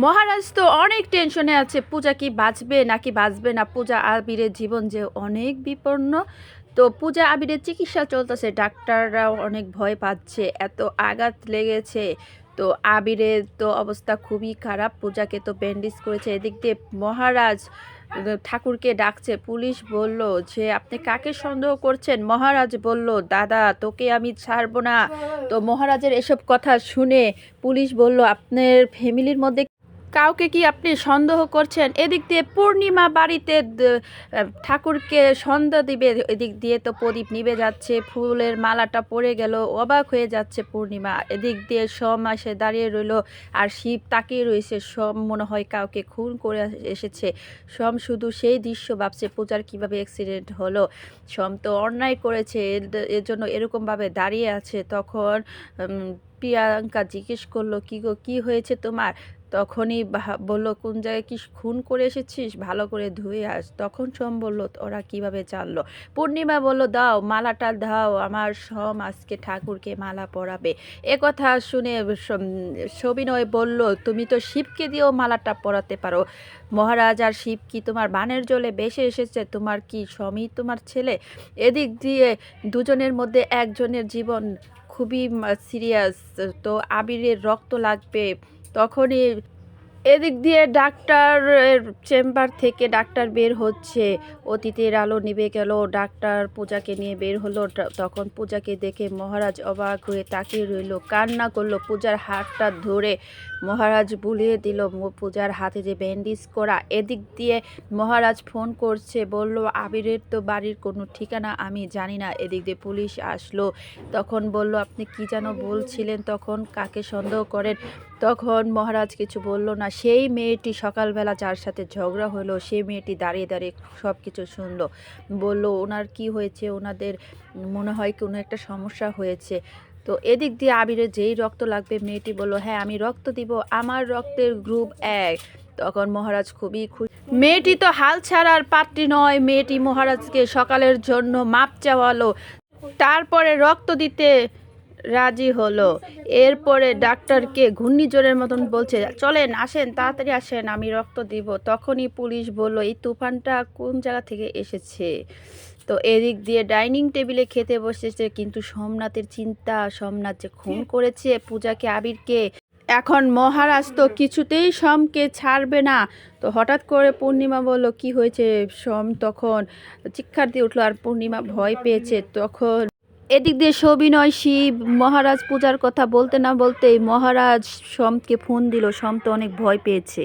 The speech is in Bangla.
মহারাজ তো অনেক টেনশনে আছে, পূজা কি বাঁচবে নাকি বাঁচবে না। পূজা আবিরের জীবন যে অনেক বিপন্ন। তো পূজা আবিরের চিকিৎসা চলতেছে, ডাক্তাররাও অনেক ভয় পাচ্ছে, এত আঘাত লেগেছে। তো আবিরের তো অবস্থা খুবই খারাপ, পূজাকে তো ব্যান্ডেজ করেছে। এদিক দিয়ে মহারাজ ঠাকুরকে ডাকছে। পুলিশ বলল যে আপনি কাকে সন্দেহ করছেন। মহারাজ বলল দাদা তোকে আমি ছাড়বো না। তো মহারাজের এসব কথা শুনে পুলিশ বলল আপনার ফ্যামিলির মধ্যে কাউকে কি আপনি সন্দেহ করছেন। এদিক দিয়ে পূর্ণিমা বাড়িতে ঠাকুরকে সন্ধ্যা দিবে, এদিক দিয়ে তো প্রদীপ নিভে যাচ্ছে, ফুলের মালাটা পড়ে গেল, অবাক হয়ে যাচ্ছে পূর্ণিমা। এদিক দিয়ে সোম এসে দাঁড়িয়ে রইল, আর শিব তাকিয়ে রয়েছে। সোম মনে হয় কাউকে খুন করে এসেছে। সোম শুধু সেই দৃশ্য ভাবছে পূজার কিভাবে অ্যাক্সিডেন্ট হলো। সোম তো অন্যায় করেছে, এর জন্য এরকমভাবে দাঁড়িয়ে আছে। তখন প্রিয়াঙ্কা জিজ্ঞেস করলো কি গো কি হয়েছে তোমার। তখনই বলল কোন জায়গায় কি খুন করে এসেছিস, ভালো করে ধুয়ে আস। তখন সোম বলল ওরা কিভাবে জানলো। পূর্ণিমা বলল দাও মালাটা দাও, আমার সোম আজকে ঠাকুরকে মালা পরাবে। কথা শুনে সবিনয় বলল তুমি তো শিবকে দিয়েও মালাটা পরাতে পারো। মহারাজ আর শিব কি তোমার বানের জলে ভেসে এসেছে, তোমার কি সোমই তোমার ছেলে। এদিক দিয়ে দুজনের মধ্যে একজনের জীবন খুবই সিরিয়াস। তো আবিরের রক্ত লাগবে। তখনই এদিক দিয়ে ডাক্তারের চেম্বার থেকে ডাক্তার বের হচ্ছে। অতীতের আলো নিভে গেল, ডাক্তার পূজাকে নিয়ে বের হলো। তখন পূজাকে দেখে মহারাজ অবাক হয়ে তাকিয়ে রইল, কান্না করলো। পূজার হাতটা ধরে মহারাজ বুলিয়ে দিল পূজার হাতে যে ব্যান্ডেজ করা। এদিক দিয়ে মহারাজ ফোন করছে, বলল আবিরের তো বাড়ির কোনো ঠিকানা আমি জানি না। এদিক দিয়ে পুলিশ আসলো। তখন বলল আপনি কি যেন বলছিলেন, তখন কাকে সন্দেহ করেন। তখন মহারাজ কিছু বলল না। সেই মেয়েটি সকালবেলা যার সাথে ঝগড়া হলো, সেই মেয়েটি দাঁড়িয়ে দাঁড়িয়ে সব কিছু শুনলো। বলল ওনার কি হয়েছে, ওনাদের মনে হয় কোনো একটা সমস্যা হয়েছে। তো এদিক দিয়ে আবিরের যেই রক্ত লাগবে, মেয়েটি বলল হ্যাঁ আমি রক্ত দিব, আমার রক্তের গ্রুপ 1। তখন মহারাজ খুবই খুশি। মেয়েটি তো হাল ছাড়ার পাত্রী নয়, মেয়েটি মহারাজকে সকালের জন্য মাপ চাওয়ালো, তারপরে রক্ত দিতে রাজি হলো। এরপরে ডাক্তারকে ঘূর্ণিঝড়ের মতন বলছে চলেন আসেন তাড়াতাড়ি আসেন আমি রক্ত দিব। তখনই পুলিশ বলল এই তুফানটা কোন জায়গা থেকে এসেছে। তো এদিক দিয়ে ডাইনিং টেবিলে খেতে বসেছে, কিন্তু সোমনাথের চিন্তা, সোমনাথ যে খুন করেছে পূজাকে আবিরকে। এখন মহারাজ তো কিছুতেই সোমকে ছাড়বে না। তো হঠাৎ করে পূর্ণিমা বলল কি হয়েছে। সোম তখন চিৎকার দিয়ে উঠলো, আর পূর্ণিমা ভয় পেয়েছে। তখন এদিক দিয়ে সবিনয় শিব মহারাজ পূজার কথা বলতে না বলতেই মহারাজ সোমকে ফোন দিল। সোম তো অনেক ভয় পেয়েছে।